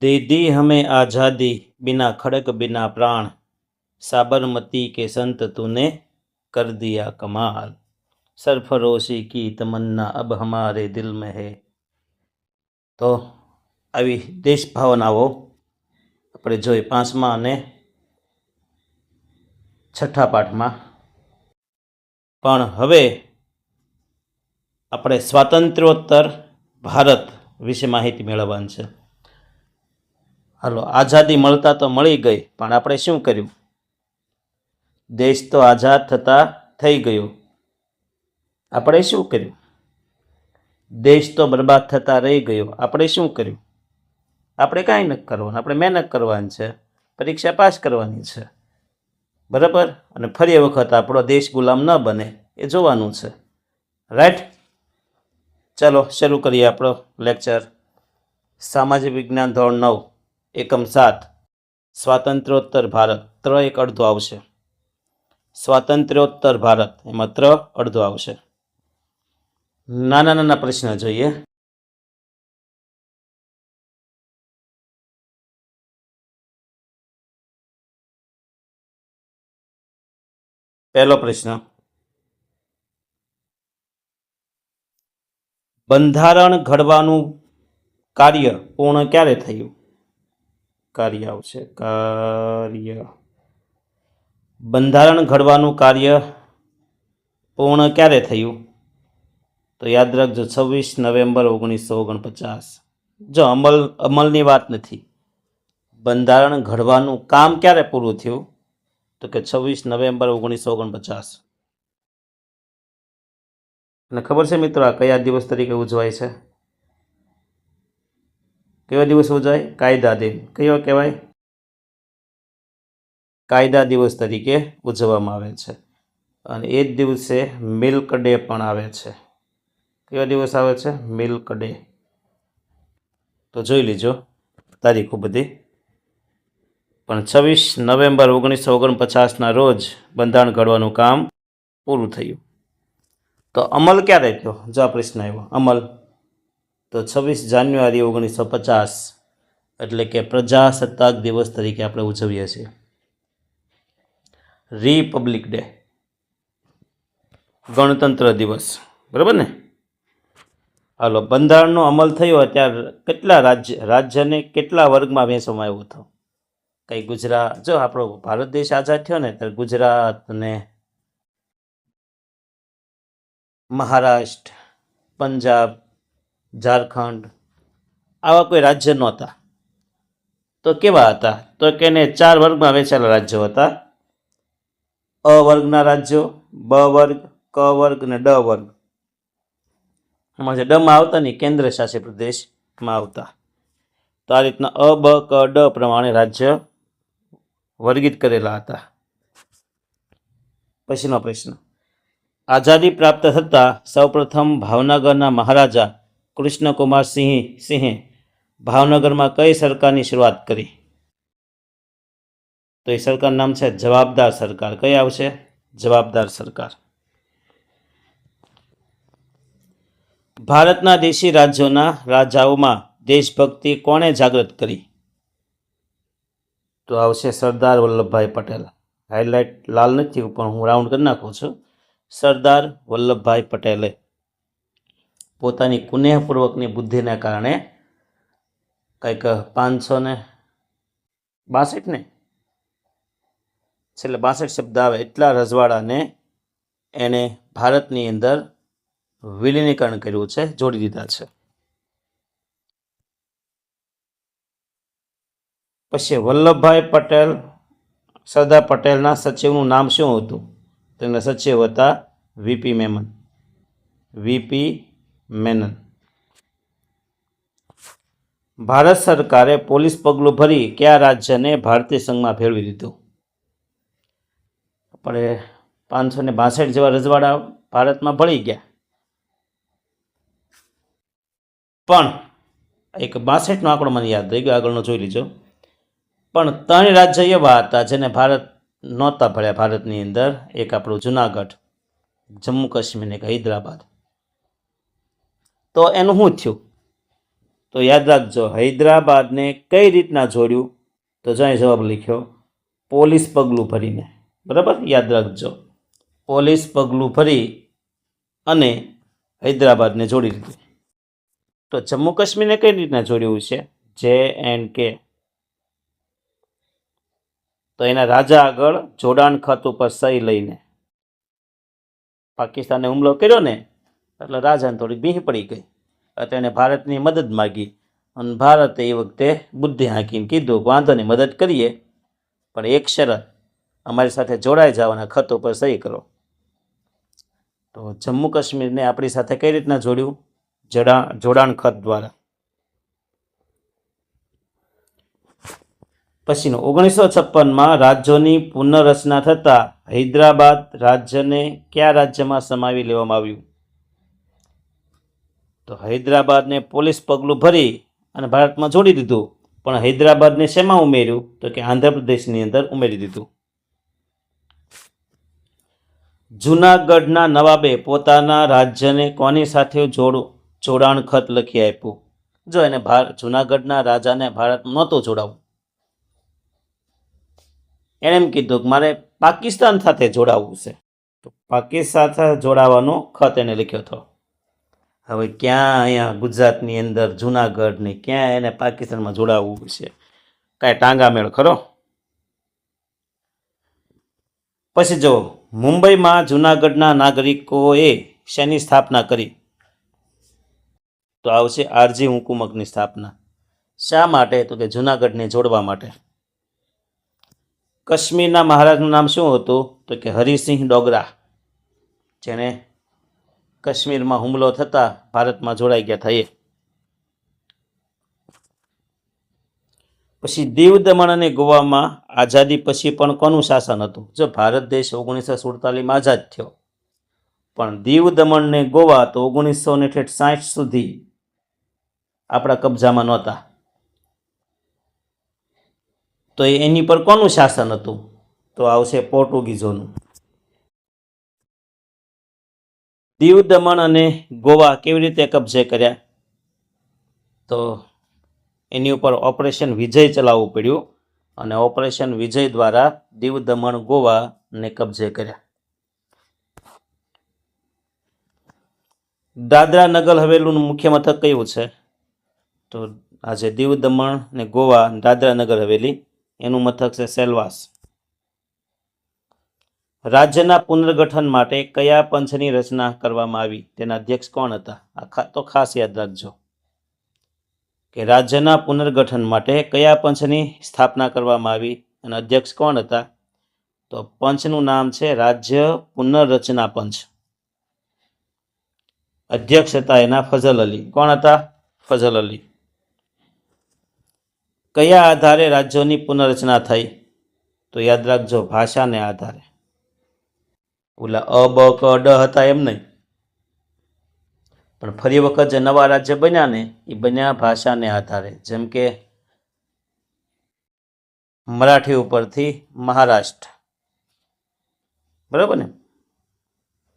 दे दी हमें आज़ादी बिना खड़क बिना प्राण, साबरमती के संत तूने कर दिया कमाल, सरफरोशी की तमन्ना अब हमारे दिल में है। तो આવી દેશ ભાવનાઓ આપણે જોઈ પાંચમા અને છઠ્ઠા પાઠમાં। પણ હવે આપણે સ્વાતંત્ર્યોત્તર ભારત વિશે માહિતી મેળવવાની છે। હાલો, આઝાદી મળતા તો મળી ગઈ, પણ આપણે શું કર્યું? દેશ તો આઝાદ થતા થઈ ગયો, આપણે શું કર્યું? દેશ તો બરબાદ થતા રહી ગયો, આપણે શું કર્યું? આપણે કાંઈ નથી કરવાનું, આપણે મહેનત કરવાની છે, પરીક્ષા પાસ કરવાની છે, બરાબર? અને ફરી વખત આપણો દેશ ગુલામ ન બને એ જોવાનું છે, રાઈટ? ચલો શરૂ કરીએ આપણો લેક્ચર। સામાજિક વિજ્ઞાન ધોરણ 9 એકમ 7 સ્વાતંત્ર્યોત્તર ભારત। ત્ર એક અડધો આવશે, સ્વાતંત્ર્યોત્તર ભારત એમાં ત્ર અડધો આવશે। નાના નાના પ્રશ્ન જોઈએ। પહેલો પ્રશ્ન, બંધારણ ઘડવાનું કાર્ય પૂર્ણ ક્યારે થયું? કાર્ય આવશે, કાર્ય। બંધારણ ઘડવાનું કાર્ય પૂર્ણ ક્યારે થયું? તો યાદ રાખજો 26 નવેમ્બર 1949। જો અમલની વાત નથી, બંધારણ ઘડવાનું કામ ક્યારે પૂરું થયું? તો કે 26 નવેમ્બર 1949। અને ખબર છે મિત્રો આ કયા દિવસ તરીકે ઉજવાય છે? કયો દિવસ ઉજવાય? કાયદા દિન। કયો કહેવાય? કાયદા દિવસ તરીકે ઉજવવામાં આવે છે। અને એ જ દિવસે મિલ્ક ડે પણ આવે છે। કયો દિવસ આવે છે? Milk day. તો જોઈ લીજો તારીખો બધી। પણ 26 નવેમ્બર 1949ના રોજ બંધારણ ઘડવાનું કામ પૂરું થયું। તો અમલ ક્યારે થયો? જો આ પ્રશ્ન આવ્યો, અમલ તો 26 જાન્યુઆરી 1950, એટલે કે પ્રજાસત્તાક દિવસ તરીકે આપણે ઉજવીએ છીએ, રિપબ્લિક ડે, ગણતંત્ર દિવસ, બરાબર ને? હાલો, બંધારણનો અમલ થયો ત્યારે કેટલા રાજ્યને કેટલા વર્ગમાં વહેંચવામાં આવ્યો હતો? કઈ ગુજરાત, જો આપણો ભારત દેશ આઝાદ થયો ને ત્યારે ગુજરાત ને મહારાષ્ટ્ર, પંજાબ, ઝારખંડ આવા કોઈ રાજ્ય નહોતા। તો કેવા હતા? તો કે એને 4 વર્ગમાં વહેંચાયેલા રાજ્યો હતા। અ વર્ગના રાજ્યો, બ વર્ગ, ક વર્ગ અને ડ વર્ગ। એમાં જે ડમાં આવતા ને કેન્દ્ર શાસિત પ્રદેશમાં આવતા। તો આ રીતના અ, બ, ક, ડ પ્રમાણે રાજ્ય વર્ગિત કરેલા હતા। પછીનો પ્રશ્ન, આઝાદી પ્રાપ્ત થતાં સૌપ્રથમ ભાવનગરના મહારાજા કૃષ્ણકુમાર સિંહે ભાવનગરમાં કઈ સરકારની શરૂઆત કરી? તો એ સરકારનું નામ છે જવાબદાર સરકાર। કઈ આવશે? જવાબદાર સરકાર। ભારતના દેશી રાજ્યોના રાજાઓમાં દેશભક્તિ કોણે જાગૃત કરી? તો આવશે સરદાર વલ્લભભાઈ પટેલ। હાઇલાઇટ લાલ નથી પણ હું રાઉન્ડ કરી નાખું છું। સરદાર વલ્લભભાઈ પટેલે પોતાની કુનેહપૂર્વકની બુદ્ધિને કારણે કંઈક 562 ને છેલ્લે 62 શબ્દ આવે એટલા રજવાડાને એણે ભારતની અંદર વિલીનીકરણ કર્યું છે, જોડી દીધા છે। પછી વલ્લભભાઈ પટેલ, સરદાર પટેલના સચિવનું નામ શું હતું? તેના સચિવ હતા વીપી મેનન। વીપી મેનન। ભારત સરકારે પોલીસ પગલું ભરી કયા રાજ્યને ભારતીય સંઘમાં ભેળવી દીધું? આપણે 562 જેવા રજવાડા ભારતમાં ભળી ગયા, પણ એક 62નો આંકડો મને યાદ રહી ગયો, આગળનો જોઈ લીજો। પણ 3 રાજ્ય એવા હતા જેને ભારત નહોતા ભળ્યા ભારતની અંદર। એક આપણું જુનાગઢ, જમ્મુ કાશ્મીર ને હૈદરાબાદ। તો એનું શું થયું? તો યાદ રાખજો, હૈદરાબાદને કઈ રીતના જોડ્યું? તો જો અહીં જવાબ લખ્યો, પોલીસ પગલું ભરીને. બરાબર, યાદ રાખજો, પોલીસ પગલું ભરી અને હૈદરાબાદને જોડી દીધું. તો જમ્મુ કાશ્મીરને કઈ રીતના જોડ્યું છે? JNK. તો એના રાજા આગળ જોડાણ ખત ઉપર સહી લઈને. પાકિસ્તાને હુમલો કર્યો ને એટલે રાજાને થોડી ભીહ પડી ગઈ, એટલે એને ભારતની મદદ માગી અને ભારતે એ વખતે બુદ્ધિ હાંકીને કીધું, વાંધો નહીં, મદદ કરીએ, પણ એક શરત, અમારી સાથે જોડાઈ જવાના ખત ઉપર સહી કરો. તો જમ્મુ કાશ્મીરને આપણી સાથે કઈ રીતના જોડ્યું? જોડાણ ખત દ્વારા. પછીનો 1956માં રાજ્યોની પુનર્રચના થતાં હૈદરાબાદ રાજ્યને કયા રાજ્યમાં સમાવી લેવામાં આવ્યું? તો હૈદરાબાદને પોલીસ પગલું ભરી અને ભારતમાં જોડી દીધું, પણ હૈદરાબાદને શેમાં ઉમેર્યું? તો કે આંધ્રપ્રદેશની અંદર ઉમેરી દીધું. જૂનાગઢના નવાબે પોતાના રાજ્યને કોની સાથે જોડાણ ખત લખી આપ્યું? જો એને જૂનાગઢના રાજાને ભારતમાં નહોતું જોડાવું, એણે એમ કીધું કે મારે પાકિસ્તાન સાથે જોડાવવું છે, તો પાકિસ્તાન સાથે જોડાવાનો ખત એને લખ્યો હતો. હવે ક્યાં અહીંયા ગુજરાતની અંદર જૂનાગઢ ને ક્યાં એને પાકિસ્તાનમાં જોડાવવું છે? કાંઈ ટાંગામેળ ખરો? પછી જો મુંબઈમાં જૂનાગઢના નાગરિકોએ શેની સ્થાપના કરી? તો આવશે આરજી હુકુમતની સ્થાપના. શા માટે? તો કે જૂનાગઢને જોડવા માટે. કાશ્મીરના મહારાજનું નામ શું હતું? તો કે હરિસિંહ ડોગરા, જેને કાશ્મીરમાં હુમલો થતાં ભારતમાં જોડાઈ ગયા થઈએ. પછી દીવ, દમણ અને ગોવામાં આઝાદી પછી પણ કોનું શાસન હતું? જો ભારત દેશ 1947માં આઝાદ થયો, પણ દીવ, દમણ ને ગોવા તો 1960 સુધી આપણા કબજામાં નહોતા. તો એની પર કોનું શાસન હતું? તો આવશે પોર્ટુગીઝોનું. દીવ, દમણ અને ગોવા કેવી રીતે કબજે કર્યા? તો એની ઉપર ઓપરેશન વિજય ચલાવવું પડ્યું અને ઓપરેશન વિજય દ્વારા દીવ, દમણ, ગોવાને કબજે કર્યા. દાદરા નગર હવેલીનું મુખ્ય મથક કયું છે? તો આજે દીવ, દમણ ને ગોવા, દાદરા નગર હવેલી, એનું મથક છે સેલવાસ. રાજ્યના પુનર્ગઠન માટે કયા પંચની રચના કરવામાં આવી? તેના અધ્યક્ષ કોણ હતા? આ તો ખાસ યાદ રાખજો કે રાજ્યના પુનર્ગઠન માટે કયા પંચની સ્થાપના કરવામાં આવી અને અધ્યક્ષ કોણ હતા? તો પંચનું નામ છે રાજ્ય પુનર્રચના પંચ. અધ્યક્ષ હતા એના ફઝલ અલી. કોણ હતા? ફઝલ અલી. કયા આધારે રાજ્યોની પુનર્રચના થઈ? તો યાદ રાખજો, ભાષાને આધારે. ઓલા અ, બ, ક, ડ હતા એમ નહીં, પણ ફરી વખત જે નવા રાજ્ય બન્યા ને એ બન્યા ભાષાને આધારે. જેમ કે મરાઠી ઉપરથી મહારાષ્ટ્ર, બરાબર ને,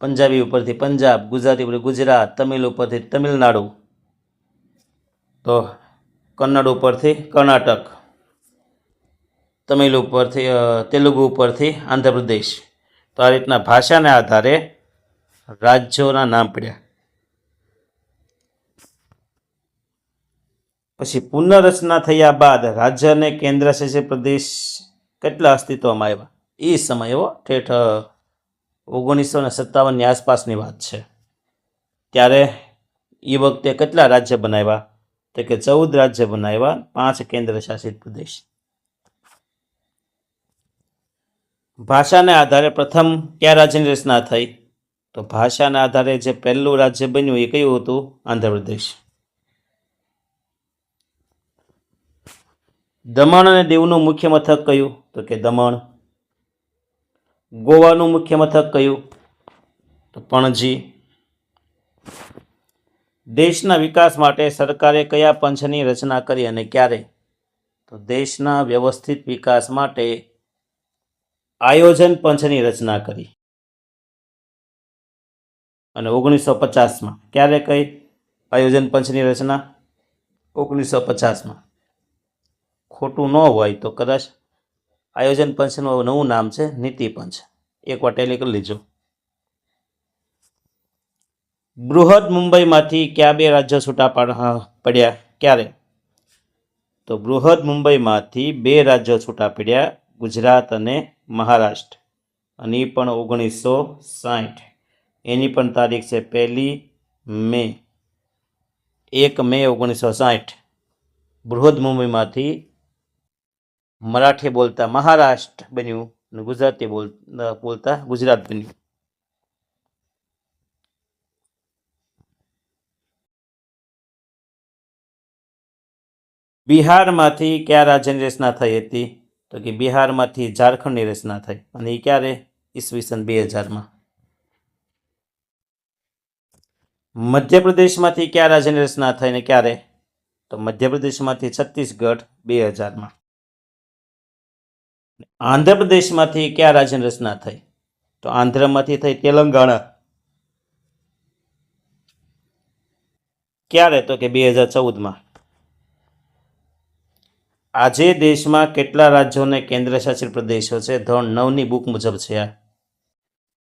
પંજાબી ઉપરથી પંજાબ, ગુજરાતી ઉપરથી ગુજરાત, તમિલ ઉપરથી તમિલનાડુ, તો કન્નડ ઉપરથી કર્ણાટક, તમિલ ઉપરથી તેલુગુ ઉપરથી આંધ્રપ્રદેશ. તો આ રીતના ભાષાના આધારે રાજ્યોના નામ પડ્યા. પછી પુનર્રચના થયા બાદ રાજ્ય અને કેન્દ્ર શાસિત પ્રદેશ કેટલા અસ્તિત્વમાં આવ્યા? એ સમય ઠેઠ 1957ની આસપાસની વાત છે. ત્યારે એ વખતે કેટલા રાજ્ય બનાવ્યા? તો કે 14 રાજ્ય બનાવ્યા, 5 કેન્દ્ર શાસિત પ્રદેશ. ભાષાને આધારે પ્રથમ કયા રાજ્યની રચના થઈ? તો ભાષાના આધારે જે પહેલું રાજ્ય બન્યું એ કયું હતું? આંધ્રપ્રદેશ. દમણ અને દીવનું મુખ્ય મથક કયું? તો કે દમણ. ગોવાનું મુખ્ય મથક કયું? તો પણજી. દેશના વિકાસ માટે સરકારે કયા પંચની રચના કરી અને ક્યારે? તો દેશના વ્યવસ્થિત વિકાસ માટે આયોજન પંચની રચના કરી અને 1950માં. ક્યારે કઈ આયોજન પંચની રચના? 1950માં. ખોટું ન હોય તો કદાચ આયોજન પંચનું નવું નામ છે નીતિ પંચ. એકવાર ટેલી કરી લીજો. બૃહદ મુંબઈમાંથી કયા બે રાજ્યો છૂટા પડ્યા? ક્યારે? તો બૃહદ મુંબઈમાંથી બે રાજ્યો છૂટા પડ્યા, ગુજરાત અને મહારાષ્ટ્ર, અને એ પણ 1960. એની પણ તારીખ છે 1 મે 1960. બૃહદ મુંબઈમાંથી મરાઠી બોલતા મહારાષ્ટ્ર બન્યું અને ગુજરાતી બોલતા ગુજરાત બન્યું. બિહારમાંથી કયા રાજ્યની રચના થઈ હતી? તો કે બિહારમાંથી ઝારખંડની રચના થઈ, અને એ ક્યારે? ઈસવીસન 2000માં. મધ્યપ્રદેશમાંથી કયા રાજ્યની રચના થઈ ને ક્યારે? તો મધ્યપ્રદેશમાંથી છત્તીસગઢ 2000માં. આંધ્રપ્રદેશમાંથી કયા રાજ્યની રચના થઈ? તો આંધ્રમાંથી થઈ તેલંગાણા. ક્યારે? તો કે 2014માં. આજે દેશમાં કેટલા રાજ્યો અને કેન્દ્રશાસિત પ્રદેશો છે? ધોરણ 9ની બુક મુજબ છે આ.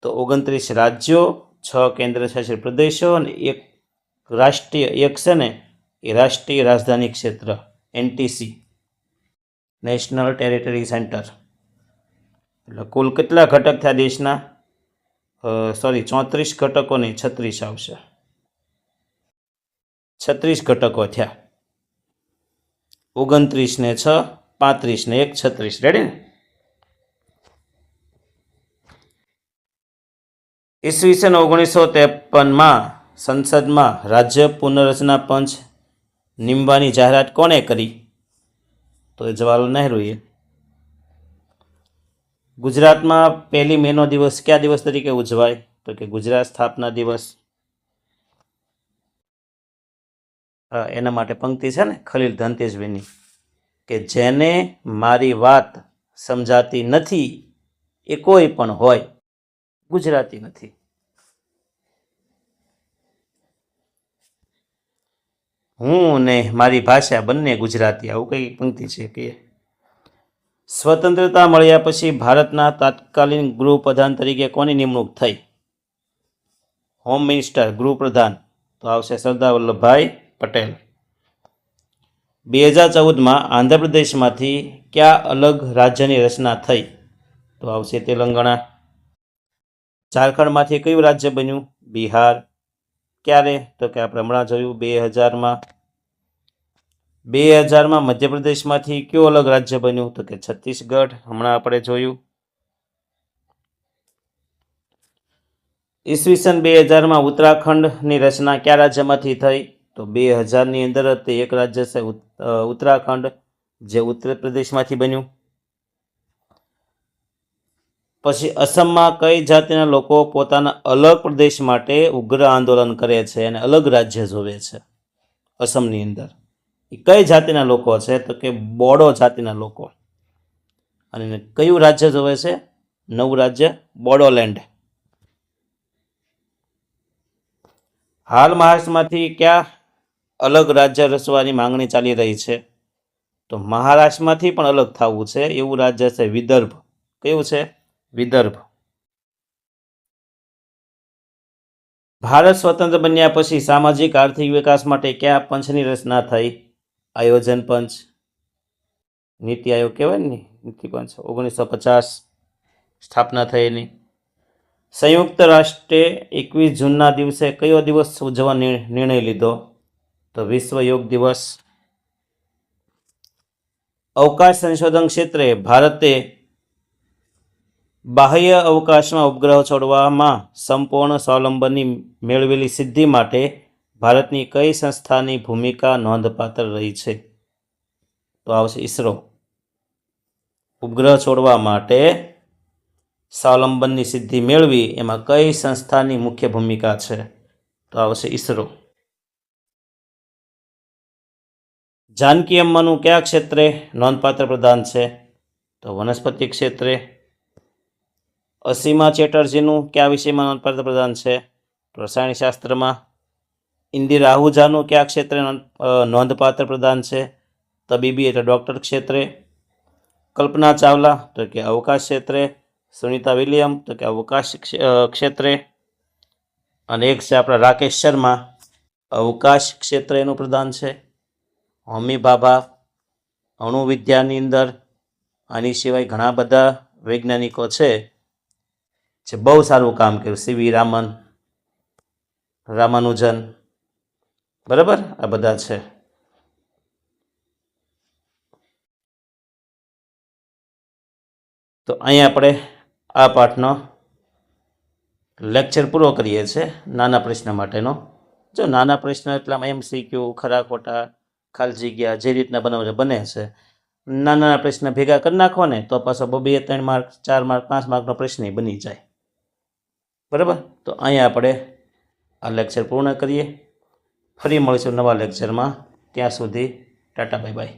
તો 29 રાજ્યો, 6 કેન્દ્રશાસિત પ્રદેશો અને એક છે ને એ રાષ્ટ્રીય રાજધાની ક્ષેત્ર, NTC, નેશનલ ટેરિટરી સેન્ટર. એટલે કુલ કેટલા ઘટક થયા દેશના? 34 ઘટકો નહીં, 36 આવશે. 36 ઘટકો થયા. 29 ને 6, 35 ને 1, 36. રેડી ને? ઈસવીસન 1953માં સંસદમાં રાજ્ય પુનર્રચના પંચ નિમવાની જાહેરાત કોણે કરી? તો એ જવાહરલાલ નહેરુએ. ગુજરાતમાં 1 મેનો દિવસ કયા દિવસ તરીકે ઉજવાય? તો કે ગુજરાત સ્થાપના દિવસ. એના માટે પંક્તિ છે ને ખલીલ ધનતેજવીની, કે જેને મારી વાત સમજાતી નથી એ કોઈ પણ હોય, ગુજરાતી નથી. હું ને મારી ભાષા બંને ગુજરાતી, આવું કઈ પંક્તિ છે કે? સ્વતંત્રતા મળ્યા પછી ભારતના તાત્કાલિન ગૃહપ્રધાન તરીકે કોની નિમણૂક થઈ? હોમ મિનિસ્ટર, ગૃહપ્રધાન, તો આવશે સરદાર વલ્લભભાઈ પટેલ. 2014માં આંધ્રપ્રદેશમાંથી કયા અલગ રાજ્યની રચના થઈ? તો આવશે તેલંગાણા. ઝારખંડમાંથી કયું રાજ્ય બન્યું? બિહાર. ક્યારે? તો કે આપણે હમણાં જોયું 2000માં. 2000માં મધ્યપ્રદેશમાંથી કયું અલગ રાજ્ય બન્યું? તો કે છત્તીસગઢ, હમણાં આપણે જોયું. ઈસવીસન 2000માં ઉત્તરાખંડની રચના કયા રાજ્યમાંથી થઈ? તો 2000ની અંદર તે એક રાજ્ય છે ઉત્તરાખંડ, જે ઉત્તર પ્રદેશમાંથી બન્યું. પછી અસમમાં કઈ જાતિના લોકો પોતાના અલગ પ્રદેશ માટે ઉગ્ર આંદોલન કરે છે અને અલગ રાજ્ય જોવે છે? અસમની અંદર એ કઈ જાતિના લોકો છે? તો કે બોડો જાતિના લોકો. અને કયું રાજ્ય જોવે છે? નવું રાજ્ય બોડોલેન્ડ. હાલ મહારાષ્ટ્રમાંથી કયા અલગ રાજ્ય રચવાની માંગણી ચાલી રહી છે? તો મહારાષ્ટ્રમાંથી પણ અલગ થવું છે એવું રાજ્ય છે વિદર્ભ. કયું છે? વિદર્ભ. ભારત સ્વતંત્ર બન્યા પછી સામાજિક આર્થિક વિકાસ માટે કયા પંચની રચના થઈ? આયોજન પંચ. નીતિ આયોગ કહેવાય ને, નીતિ પંચ. 1950 સ્થાપના થઈ એની. સંયુક્ત રાષ્ટ્રે 21 જૂનના દિવસે કયો દિવસ ઉજવવા નિર્ણય લીધો? તો વિશ્વ યોગ દિવસ. અવકાશ સંશોધન ક્ષેત્રે ભારતે બાહ્ય અવકાશમાં ઉપગ્રહ છોડવામાં સંપૂર્ણ સ્વાવલંબનની મેળવેલી સિદ્ધિ માટે ભારતની કઈ સંસ્થાની ભૂમિકા નોંધપાત્ર રહી છે? તો આવશે ઈસરો. ઉપગ્રહ છોડવા માટે સ્વાવલંબનની સિદ્ધિ મેળવી એમાં કઈ સંસ્થાની મુખ્ય ભૂમિકા છે? તો આવશે ઈસરો. જાનકી અમ્માનું કયા ક્ષેત્રે નોંધપાત્ર પ્રદાન છે? તો વનસ્પતિ ક્ષેત્રે. અસીમા ચેટર્જીનું કયા વિષયમાં નોંધપાત્ર પ્રદાન છે? રસાયણશાસ્ત્રમાં. ઇન્દિરા આહુજાનું કયા ક્ષેત્રે નોંધપાત્ર પ્રદાન છે? તબીબી એટલે ડૉક્ટર ક્ષેત્રે. કલ્પના ચાવલા તો કે અવકાશ ક્ષેત્રે. સુનિતા વિલિયમ તો કે અવકાશ ક્ષેત્રે. અને એક છે આપણા રાકેશ શર્મા, અવકાશ ક્ષેત્રે એનું પ્રદાન છે. હોમી ભાભા અણુ વિદ્યાની અંદર. આની સિવાય ઘણા બધા વૈજ્ઞાનિકો છે જે બહુ સારું કામ કર્યું. સીવી રામાનુજન, બરાબર, આ બધા છે. તો અહીંયા આપણે આ પાઠનો લેક્ચર પૂરો કરીએ છીએ, નાના પ્રશ્ન માટેનો. જો નાના પ્રશ્ન એટલામાં MCQ, ખરા ખોટા, ખાલી જગ્યા જે રીતના બને છે. નાના પ્રશ્ન ભેગા કરી નાખો ને તો પાછો 2, 3 માર્ક, 4 માર્ક, 5 માર્કનો પ્રશ્ન બની જાય. બરાબર, તો અહીંયા આપણે આ લેક્ચર પૂર્ણ કરીએ. ફરી મળીશું નવા લેક્ચરમાં. ત્યાં સુધી ટાટા બાય બાય.